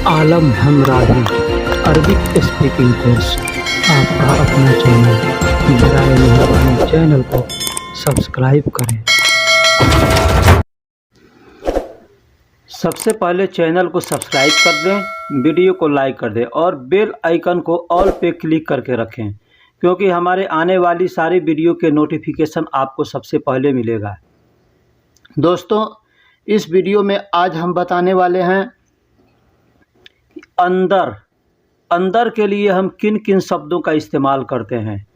आलम हमराही Arabic speaking course आपका अपना channel. बराए मेहरबानी चैनल को सब्सक्राइब करें। सबसे पहले चैनल को सब्सक्राइब कर दें, वीडियो को लाइक कर दें और बेल आइकन को ऑल पे क्लिक करके रखें, क्योंकि हमारे आने वाली सारी वीडियो के नोटिफिकेशन आपको सबसे पहले मिलेगा। दोस्तों, इस वीडियो में आज हम बताने वाले हैं अंदर के लिए हम किन किन शब्दों का इस्तेमाल करते हैं,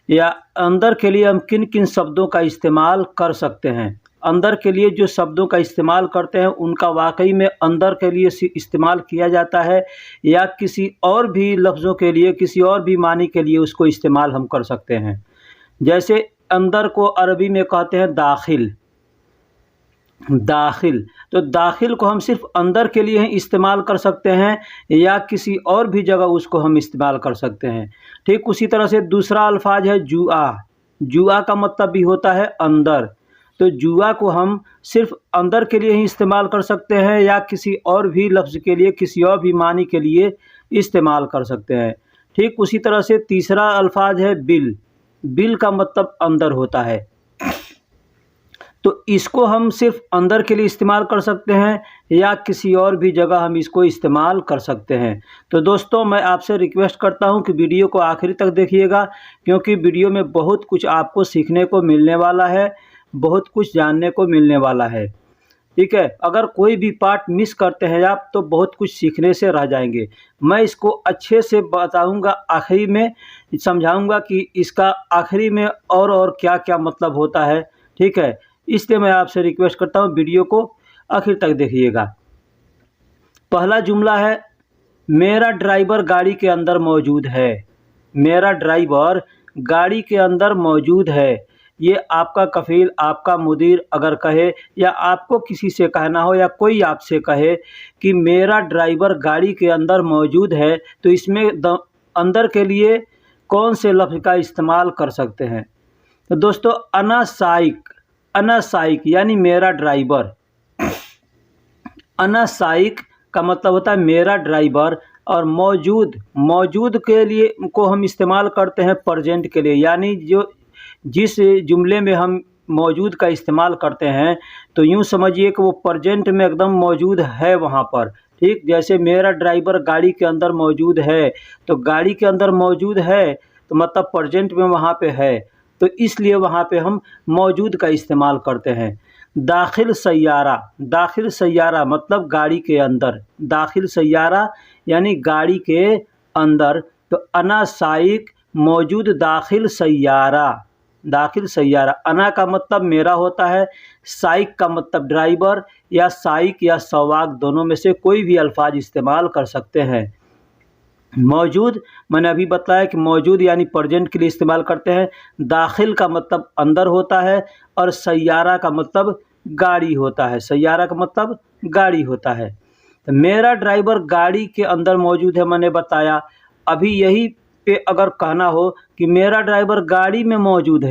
या अंदर के लिए हम किन किन शब्दों का इस्तेमाल कर सकते हैं। अंदर के लिए जो शब्दों का इस्तेमाल करते हैं उनका वाकई में अंदर के लिए इस्तेमाल किया जाता है, या किसी और भी लफ्ज़ों के लिए, किसी और भी मानी के लिए उसको इस्तेमाल हम कर सकते हैं। जैसे अंदर को अरबी में कहते हैं दाखिल। तो दाखिल को हम सिर्फ अंदर के लिए ही इस्तेमाल कर सकते हैं, या किसी और भी जगह उसको हम इस्तेमाल कर सकते हैं। ठीक उसी तरह से दूसरा अल्फाज है जुआ का मतलब भी होता है अंदर। तो जुआ को हम सिर्फ अंदर के लिए ही इस्तेमाल कर सकते हैं, या किसी और भी लफ्ज़ के लिए, किसी और भी मानी के लिए इस्तेमाल कर सकते हैं। ठीक उसी तरह से तीसरा अल्फाज है बिल का मतलब अंदर होता है। तो इसको हम सिर्फ अंदर के लिए इस्तेमाल कर सकते हैं, या किसी और भी जगह हम इसको इस्तेमाल कर सकते हैं। तो दोस्तों, मैं आपसे रिक्वेस्ट करता हूं कि वीडियो को आखिरी तक देखिएगा, क्योंकि वीडियो में बहुत कुछ आपको सीखने को मिलने वाला है, बहुत कुछ जानने को मिलने वाला है। ठीक है, अगर कोई भी पार्ट मिस करते हैं आप तो बहुत कुछ सीखने से रह जाएंगे। मैं इसको अच्छे से बताऊंगा, आखिरी में समझाऊंगा कि इसका आखिरी में और क्या क्या मतलब होता है। ठीक है, इसलिए मैं आपसे रिक्वेस्ट करता हूँ वीडियो को आखिर तक देखिएगा। पहला जुमला है, मेरा ड्राइवर गाड़ी के अंदर मौजूद है। मेरा ड्राइवर गाड़ी के अंदर मौजूद है। ये आपका कफील, आपका मुदीर अगर कहे, या आपको किसी से कहना हो, या कोई आपसे कहे कि मेरा ड्राइवर गाड़ी के अंदर मौजूद है, तो इसमें अंदर के लिए कौन से लफ्ज़ का इस्तेमाल कर सकते हैं। तो दोस्तों, अना साइक यानी मेरा ड्राइवर। अना साइक का मतलब होता है मेरा ड्राइवर। और मौजूद के लिए को हम इस्तेमाल करते हैं प्रेजेंट के लिए, यानी जिस जुमले में हम मौजूद का इस्तेमाल करते हैं, तो यूँ समझिए कि वो प्रेजेंट में एकदम मौजूद है वहाँ पर। ठीक, जैसे मेरा ड्राइवर गाड़ी के अंदर मौजूद है, तो गाड़ी के अंदर मौजूद है तो मतलब प्रेजेंट में वहाँ पे है, तो इसलिए वहाँ पे हम मौजूद का इस्तेमाल करते हैं। दाखिल सैयारा मतलब गाड़ी के अंदर। दाखिल सैयारा यानी गाड़ी के अंदर। तो अना साइक मौजूद दाखिल सैयारा। अना का मतलब मेरा होता है, साइक का मतलब ड्राइवर, या साइक या सवाक दोनों में से कोई भी अल्फाज इस्तेमाल कर सकते हैं। मौजूद मैंने अभी बताया कि मौजूद यानी प्रेजेंट के लिए इस्तेमाल करते हैं। दाखिल का मतलब अंदर होता है, और सैयारा का मतलब गाड़ी होता है। तो मेरा ड्राइवर गाड़ी के अंदर मौजूद है, मैंने बताया। अभी यही पे अगर कहना हो कि मेरा ड्राइवर गाड़ी में मौजूद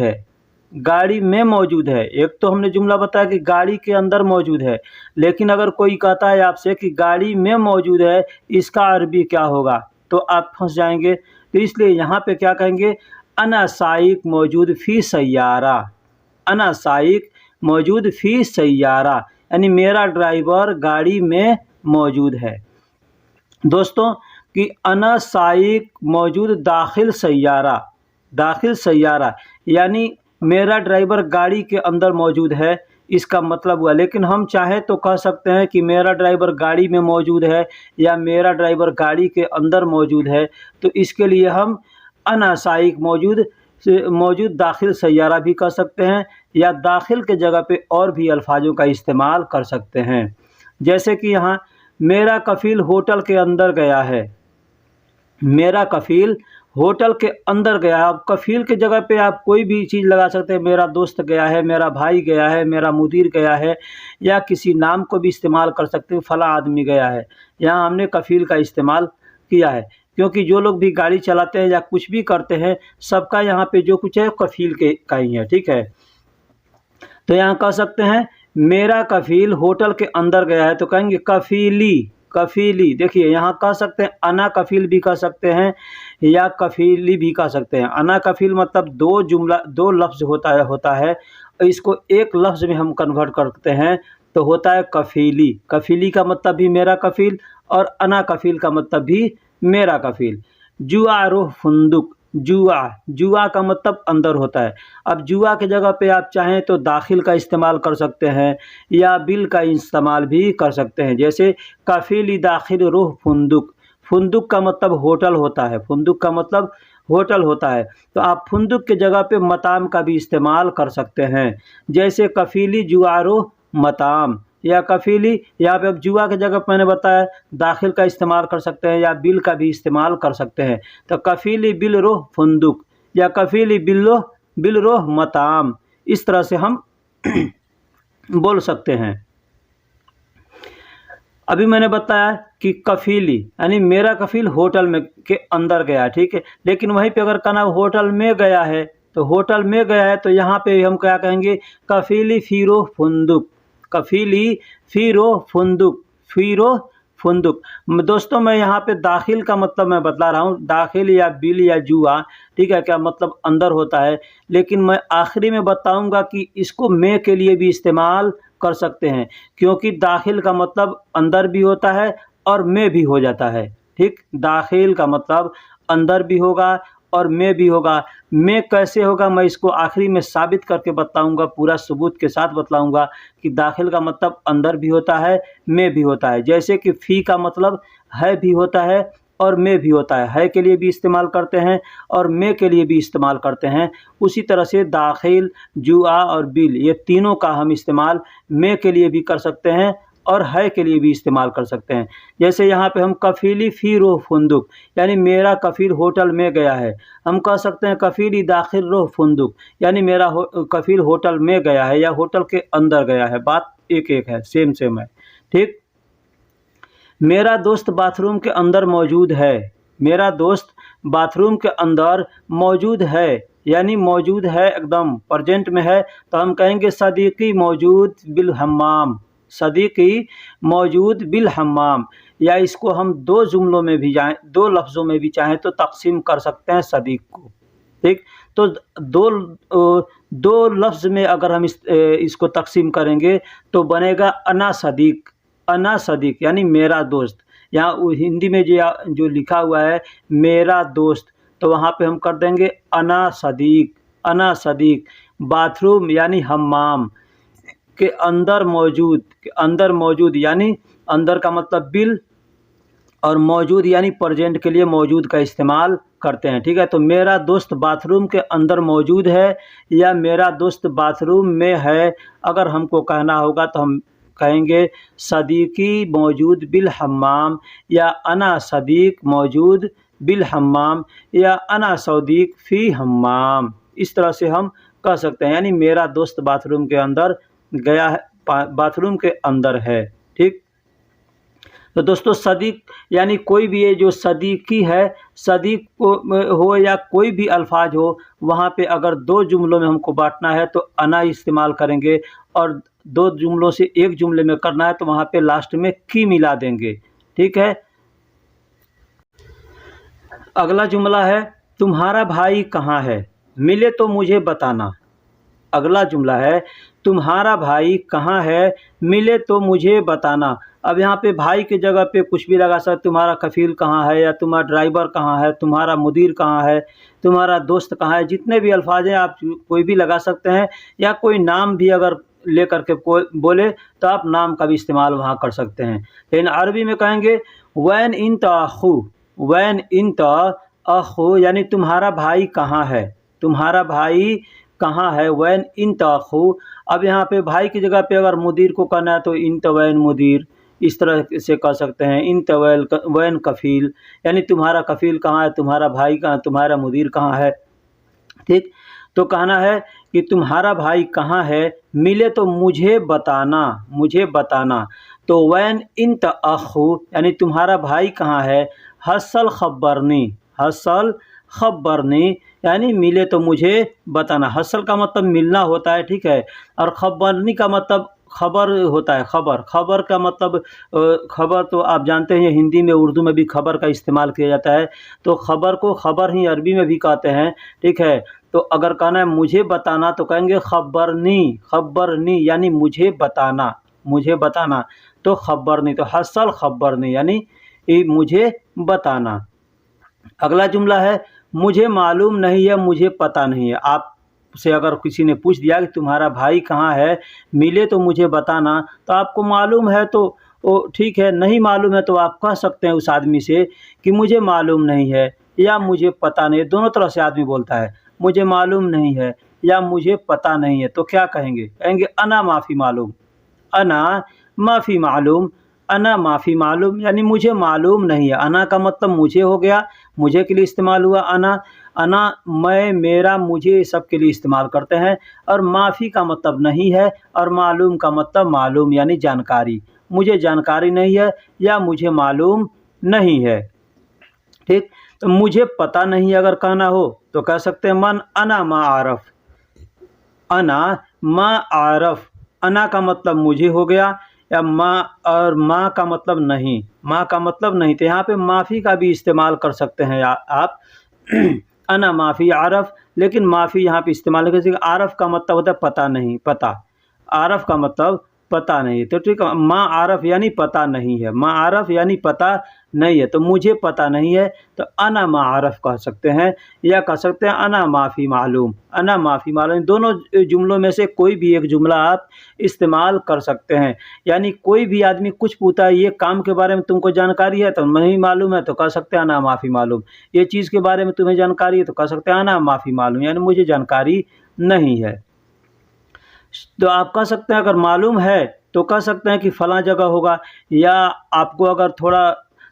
है, एक तो हमने जुमला बताया कि गाड़ी के अंदर मौजूद है, लेकिन अगर कोई कहता है आपसे कि गाड़ी में मौजूद है, इसका अरबी क्या होगा, तो आप फंस जाएंगे। तो इसलिए यहाँ पे क्या कहेंगे, अना साइक मौजूद फ़ी सैयारा। अना साइक मौजूद फ़ी सैयारा यानी मेरा ड्राइवर गाड़ी में मौजूद है। दोस्तों, कि अना साइक मौजूद दाखिल सैयारा यानी मेरा ड्राइवर गाड़ी के अंदर मौजूद है, इसका मतलब हुआ। लेकिन हम चाहें तो कह सकते हैं कि मेरा ड्राइवर गाड़ी में मौजूद है, या मेरा ड्राइवर गाड़ी के अंदर मौजूद है। तो इसके लिए हम अना साइक मौजूद दाखिल सैयारा भी कह सकते हैं, या दाखिल के जगह पे और भी अल्फाजों का इस्तेमाल कर सकते हैं। जैसे कि यहाँ मेरा कफील होटल के अंदर गया है। मेरा कफील होटल के अंदर गया। अब कफील के जगह पे आप कोई भी चीज़ लगा सकते हैं। मेरा दोस्त गया है, मेरा भाई गया है, मेरा मुदीर गया है, या किसी नाम को भी इस्तेमाल कर सकते हैं, फला आदमी गया है। यहाँ हमने कफील का इस्तेमाल किया है, क्योंकि जो लोग भी गाड़ी चलाते हैं या कुछ भी करते हैं, सबका यहाँ पे जो कुछ है कफील का ही है। ठीक है, तो यहाँ कह सकते हैं मेरा कफील होटल के अंदर गया है, तो कहेंगे कफीली। कफीली, देखिए यहाँ कह सकते हैं अना कफील भी कह सकते हैं या कफीली भी कह सकते हैं। अना कफील मतलब दो लफ्ज़ होता है, इसको एक लफ्ज़ में हम कन्वर्ट करते हैं तो होता है कफीली। कफीली का मतलब भी मेरा कफील और अना कफील का मतलब भी मेरा कफील। जुआ रोह फुंदुक, जुआ का मतलब अंदर होता है। अब जुआ की जगह पे आप चाहें तो दाखिल का इस्तेमाल कर सकते हैं या बिल का इस्तेमाल भी कर सकते हैं। जैसे कफीली दाखिल रोह फुंदुक, फुंदुक का मतलब होटल होता है, फुंदुक का मतलब होटल होता है, तो आप फुंदुक की जगह पे मताम का भी इस्तेमाल कर सकते हैं। जैसे कफीली जुआरो मताम या कफीली, यहाँ पे अब जुआ की जगह मैंने बताया दाखिल का इस्तेमाल कर सकते हैं या बिल का भी इस्तेमाल कर सकते हैं। तो कफीली बिल रोह फुंदुक या कफीली बिल रोह मताम, इस तरह से हम बोल सकते हैं। अभी मैंने बताया कि कफीली यानी मेरा कफील होटल में के अंदर गया, ठीक है, लेकिन वहीं पे अगर कहना होटल में गया है तो होटल में गया है तो यहाँ पे हम क्या कहेंगे, कफीली फ़ीरो फुंदुक, कफीली फ़ीरो फुंदुक, फ़ीरो फुंदुक। दोस्तों मैं यहाँ पे दाखिल का मतलब मैं बतला रहा हूँ, दाखिल या बिल या जुआ, ठीक है, क्या मतलब अंदर होता है, लेकिन मैं आखिरी में बताऊँगा कि इसको मैं के लिए भी इस्तेमाल कर सकते हैं, क्योंकि दाखिल का मतलब अंदर भी होता है और में भी हो जाता है, ठीक। दाखिल का मतलब अंदर भी होगा और में भी होगा। में कैसे होगा मैं इसको आखिरी में साबित करके बताऊंगा, पूरा सबूत के साथ बतलाऊंगा कि दाखिल का मतलब अंदर भी होता है, में भी होता है। जैसे कि फ़ी का मतलब है भी होता है और में भी होता है के लिए भी इस्तेमाल करते हैं और में के लिए भी इस्तेमाल करते हैं। उसी तरह से दाखिल, जुआ और बिल, ये तीनों का हम इस्तेमाल में के लिए भी कर सकते हैं और है के लिए भी इस्तेमाल कर सकते हैं। जैसे यहाँ पे हम कफीली फ़ी रोह फुंदुक, यानी मेरा कफील होटल में गया है। हम कह सकते हैं कफीली दाखिल रोह फुंदुक, यानी मेरा कफील होटल में गया है या होटल के अंदर गया है। बात एक है, सेम है, ठीक। मेरा दोस्त बाथरूम के अंदर मौजूद है, मेरा दोस्त बाथरूम के अंदर मौजूद है, यानी मौजूद है एकदम प्रेजेंट में है, तो हम कहेंगे सदीकी मौजूद बिल हम्माम, सदीकी मौजूद बिल हम्माम। या इसको हम दो जुमलों में भी जाएं, दो लफ्ज़ों में भी चाहें तो तकसीम कर सकते हैं सदीक को, ठीक। तो दो लफ्ज़ में अगर हम इसको तकसीम करेंगे तो बनेगा अना सदीक, अना सदीक यानी मेरा दोस्त। यहाँ हिंदी में जो लिखा हुआ है मेरा दोस्त, तो वहाँ पे हम कर देंगे अना सदीक, अना सदीक। बाथरूम यानी हम्माम के अंदर मौजूद, के अंदर मौजूद यानी अंदर का मतलब बिल और मौजूद यानी प्रेजेंट के लिए मौजूद का इस्तेमाल करते हैं, ठीक है। तो मेरा दोस्त बाथरूम के अंदर मौजूद है या मेरा दोस्त बाथरूम में है, अगर हमको कहना होगा तो हम कहेंगे सदीकी मौजूद बिल हम्माम या अना सदीक मौजूद बिल हम्माम या अना सदीक फ़ी हम्माम। इस तरह से हम कह सकते हैं, यानी मेरा दोस्त बाथरूम के अंदर गया है, बाथरूम के अंदर है, ठीक। तो दोस्तों सदीक यानी कोई भी ये जो सदीकी है, सदीक को हो या कोई भी अल्फाज हो, वहाँ पे अगर दो जुमलों में हमको बांटना है तो अना इस्तेमाल करेंगे और दो जुमलों से एक जुमले में करना है तो वहाँ पे लास्ट में की मिला देंगे, ठीक है। अगला जुमला है तुम्हारा भाई कहाँ है, मिले तो मुझे बताना। अगला जुमला है तुम्हारा भाई कहाँ है, मिले तो मुझे बताना। अब यहाँ पे भाई की जगह पे कुछ भी लगा सकते, तुम्हारा कफील कहाँ है या तुम्हारा ड्राइवर कहाँ है, तुम्हारा मुदीर कहाँ है, तुम्हारा दोस्त कहाँ है, जितने भी अल्फाज हैं आप कोई भी लगा सकते हैं। या कोई नाम भी अगर ले करके कोई बोले तो आप नाम का भी इस्तेमाल वहाँ कर सकते हैं। लेकिन अरबी में कहेंगे वैन इन तखू, वैन इन तखू यानी तुम्हारा भाई कहाँ है, तुम्हारा भाई कहाँ है, वैन इन तखू। अब यहाँ पे भाई की जगह पे अगर मुदीर को कहना है तो इन तवैन मुदीर, इस तरह से कह सकते हैं। इन तवैल वैन कफ़ील यानी तुम्हारा कफ़ील कहाँ है, तुम्हारा भाई कहाँ, तुम्हारा मुदीर कहाँ है, ठीक। तो कहना है कि तुम्हारा भाई कहाँ है, मिले तो मुझे बताना, मुझे बताना। तो वैन इन तअखू यानी तुम्हारा भाई कहाँ है, हसल खब्बरनी, हसल खब्बरनी यानी मिले तो मुझे बताना। हसल का मतलब मिलना होता है, ठीक है, और खब्बरनी का मतलब खबर होता है, खबर। खबर का मतलब खबर तो आप जानते हैं हिंदी में, उर्दू में भी खबर का इस्तेमाल किया जाता है। तो खबर को खबर ही अरबी में भी कहते हैं, ठीक है। तो अगर कहना है मुझे बताना तो कहेंगे खब्बरनी, खब्बरनी यानी मुझे बताना, मुझे बताना। तो खब्बरनी, तो हसल खब्बरनी यानी मुझे बताना। अगला जुमला है मुझे मालूम नहीं है, मुझे पता नहीं है। आपसे अगर किसी ने पूछ दिया कि तुम्हारा भाई कहाँ है, मिले तो मुझे बताना, तो आपको मालूम है तो वो ठीक है, नहीं मालूम है तो आप कह सकते हैं उस आदमी से कि मुझे मालूम नहीं है या मुझे पता नहीं है। दोनों तरह से आदमी बोलता है, मुझे मालूम नहीं है या मुझे पता नहीं है। तो क्या कहेंगे? कहेंगे अना माफ़ी मालूम, अना माफ़ी मालूम, अना माफ़ी मालूम यानी मुझे मालूम नहीं है। अना का मतलब मुझे हो गया, मुझे के लिए इस्तेमाल हुआ अना। अना मैं, मेरा, मुझे सब के लिए इस्तेमाल करते हैं। और माफ़ी का मतलब नहीं है, और मालूम का मतलब मालूम यानी जानकारी। मुझे जानकारी नहीं है या मुझे मालूम नहीं है, ठीक। तो मुझे पता नहीं अगर कहना हो तो कह सकते हैं मन अना मा आरफ, अना मा आरफ। अना का मतलब मुझे हो गया, या माँ, और माँ का मतलब नहीं, माँ का मतलब नहीं। तो यहाँ पे माफ़ी का भी इस्तेमाल कर सकते हैं आप अना माफ़ी आरफ, लेकिन माफ़ी यहाँ पे इस्तेमाल कर सकते। आरफ का मतलब होता है पता नहीं, पता। आरफ का मतलब पता नहीं, तो ठीक है। माँ आरफ यानी पता नहीं है, माँ आरफ यानी पता नहीं है। तो मुझे पता नहीं है तो अना माँ आरफ कह सकते हैं, या कह सकते हैं अना माफ़ी मालूम, अना माफ़ी मालूम। दोनों जुमलों में से कोई भी एक जुमला आप इस्तेमाल कर सकते हैं। यानी कोई भी आदमी कुछ पूछता है, ये काम के बारे में तुमको जानकारी है, तो नहीं मालूम है तो कह सकते हैं अना माफ़ी मालूम। ये चीज़ के बारे में तुम्हें जानकारी है तो कह सकते हैं अना माफ़ी मालूम, यानी मुझे जानकारी नहीं है। तो आप कह सकते हैं अगर मालूम है तो कह सकते हैं कि फ़लाँ जगह होगा, या आपको अगर थोड़ा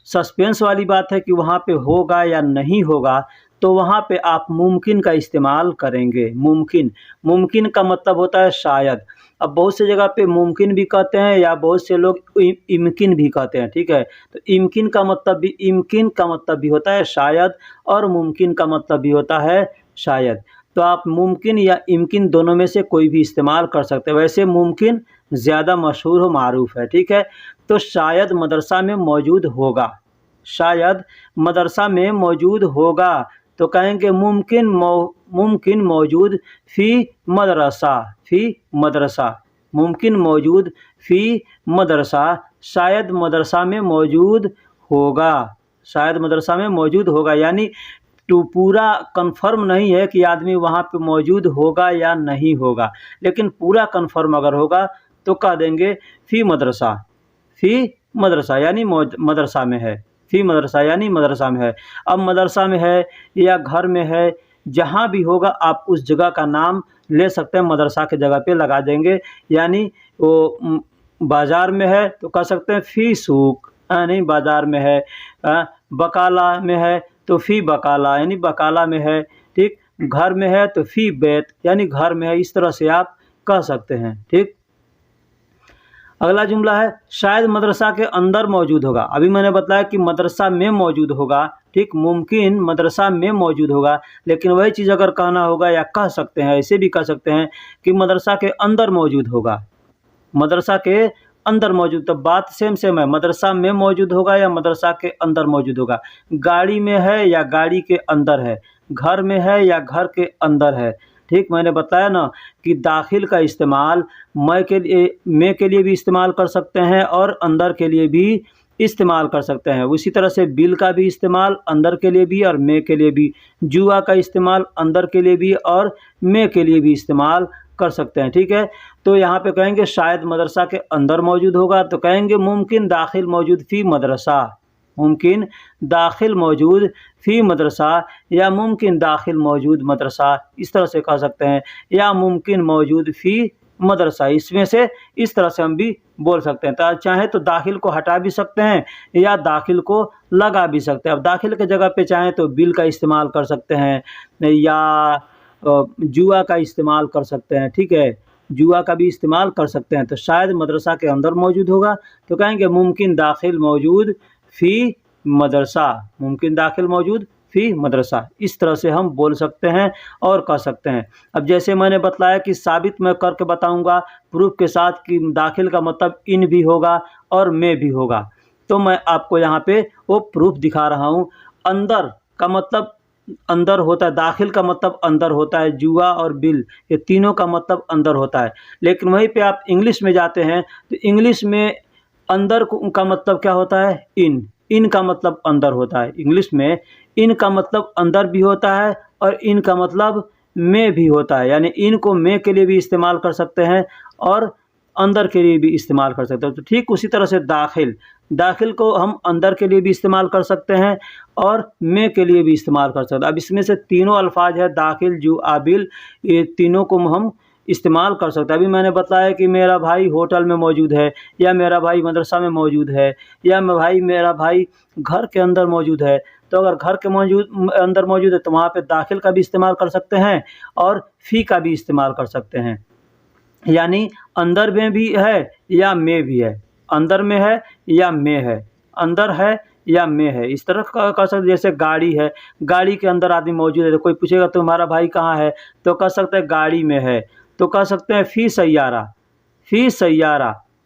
सस्पेंस वाली बात है कि वहाँ पे होगा या नहीं होगा, तो वहाँ पे आप मुमकिन का इस्तेमाल करेंगे। मुमकिन, मुमकिन का मतलब होता है शायद। अब बहुत से जगह पे मुमकिन भी कहते हैं, या बहुत से लोग इम्किन भी कहते हैं, ठीक है। तो इम्किन का मतलब भी, इम्किन का मतलब भी होता है शायद, और मुमकिन का मतलब भी होता है शायद। तो आप मुमकिन या इम्किन दोनों में से कोई भी इस्तेमाल कर सकते हैं। वैसे मुमकिन ज़्यादा मशहूर और मारूफ़ है, ठीक है। तो शायद मदरसा में मौजूद होगा, शायद मदरसा में मौजूद होगा, तो कहेंगे मुमकिन मौजूद फ़ी मदरसा, फ़ी मदरसा। मुमकिन मौजूद फ़ी मदरसा, शायद मदरसा में मौजूद होगा, शायद मदरसा में मौजूद होगा। यानी तो पूरा कंफर्म नहीं है कि आदमी वहाँ पे मौजूद होगा या नहीं होगा, लेकिन पूरा कंफर्म अगर होगा तो कह देंगे फ़ी मदरसा, फ़ी मदरसा यानी मदरसा में है, फ़ी मदरसा यानी मदरसा में है। अब मदरसा में है या घर में है, जहाँ भी होगा आप उस जगह का नाम ले सकते हैं, मदरसा के जगह पे लगा देंगे। यानी वो बाज़ार में है तो कह सकते हैं फ़ी सूक, नहीं बाज़ार में है। बकाला में है तो फ़ी बकाला यानी बकाला में है, ठीक। घर में है तो फ़ी बैत यानी घर में है। इस तरह से आप कह सकते हैं, ठीक। अगला जुमला है शायद मदरसा के अंदर मौजूद होगा। अभी मैंने बताया कि मदरसा में मौजूद होगा, ठीक। मुमकिन मदरसा में मौजूद होगा, लेकिन वही चीज़ अगर कहना होगा या कह सकते हैं, ऐसे भी कह सकते हैं कि मदरसा के अंदर मौजूद होगा, मदरसा के अंदर मौजूद। तो बात सेम है, मदरसा में मौजूद होगा या मदरसा के अंदर मौजूद होगा। गाड़ी में है या गाड़ी के अंदर है, घर में है या घर के अंदर है, ठीक। मैंने बताया ना कि दाखिल का इस्तेमाल मैं के लिए भी इस्तेमाल कर सकते हैं और अंदर के लिए भी इस्तेमाल कर सकते हैं। उसी तरह से बिल का भी इस्तेमाल अंदर के लिए भी और में के लिए भी। जुआ का इस्तेमाल अंदर के लिए भी और में के लिए भी इस्तेमाल कर सकते हैं, ठीक है। तो यहाँ पे कहेंगे शायद मदरसा के अंदर मौजूद होगा, तो कहेंगे मुमकिन दाखिल मौजूद फ़ी मदरसा, मुमकिन दाखिल मौजूद फ़ी मदरसा, या मुमकिन दाखिल मौजूद मदरसा, इस तरह से कह सकते हैं। या मुमकिन मौजूद फ़ी मदरसा, इसमें से इस तरह से हम भी बोल सकते हैं। तो चाहे तो दाखिल को हटा भी सकते हैं या दाखिल को लगा भी सकते हैं। अब दाखिल के जगह पे चाहें तो बिल का इस्तेमाल कर सकते हैं, या जुआ का इस्तेमाल कर सकते हैं, ठीक है। जुआ का भी इस्तेमाल कर सकते हैं। तो शायद मदरसा के अंदर मौजूद होगा, तो कहेंगे मुमकिन दाखिल मौजूद फ़ी मदरसा, मुमकिन दाखिल मौजूद फ़ी मदरसा, इस तरह से हम बोल सकते हैं और कह सकते हैं। अब जैसे मैंने बतलाया कि साबित मैं करके बताऊंगा प्रूफ के साथ कि दाखिल का मतलब इन भी होगा और में भी होगा। तो मैं आपको यहाँ पे वो प्रूफ दिखा रहा हूँ। अंदर का मतलब अंदर होता है, दाखिल का मतलब अंदर होता है, जुआ और बिल ये तीनों का मतलब अंदर होता है। लेकिन वहीं पे आप इंग्लिश में जाते हैं तो इंग्लिश में अंदर का मतलब क्या होता है? इन का मतलब अंदर होता है। इंग्लिश में इन का मतलब अंदर भी होता है और इन का मतलब में भी होता है, यानी इन को में के लिए भी इस्तेमाल कर सकते हैं और अंदर के लिए भी इस्तेमाल कर सकते हैं। तो ठीक उसी तरह से दाखिल को हम अंदर के लिए भी इस्तेमाल कर सकते हैं और में के लिए भी इस्तेमाल कर सकते हैं। अब इसमें से तीनों अल्फाज है दाखिल, जुआ, बिल, ये तीनों को हम इस्तेमाल कर सकते हैं। अभी मैंने बताया कि मेरा भाई होटल में मौजूद है, या मेरा भाई मदरसा में मौजूद है, या मेरा भाई घर के अंदर मौजूद है। तो अगर घर के अंदर मौजूद है तो वहाँ पे दाखिल का भी इस्तेमाल कर सकते हैं और फ़ी का भी इस्तेमाल कर सकते हैं। यानी अंदर में भी है या में भी है, अंदर में है या में है, अंदर है या में है, इस तरह का कर सकते। जैसे गाड़ी है, गाड़ी के अंदर आदमी मौजूद है, तो कोई पूछेगा तुम्हारा भाई कहाँ है, तो कह सकते हैं गाड़ी में है। तो कह सकते हैं फ़ी सैयारा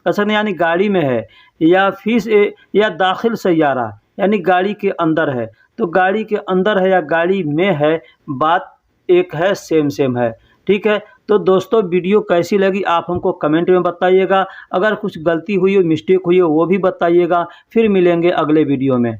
कह सकते हैं, यानी गाड़ी में है, या दाखिल सैयारा यानी गाड़ी के अंदर है। तो गाड़ी के अंदर है या गाड़ी में है, बात एक है, सेम है। ठीक है, तो दोस्तों वीडियो कैसी लगी आप हमको कमेंट में बताइएगा। अगर कुछ गलती हुई हो, मिस्टेक हुई हो, वो भी बताइएगा। फिर मिलेंगे अगले वीडियो में।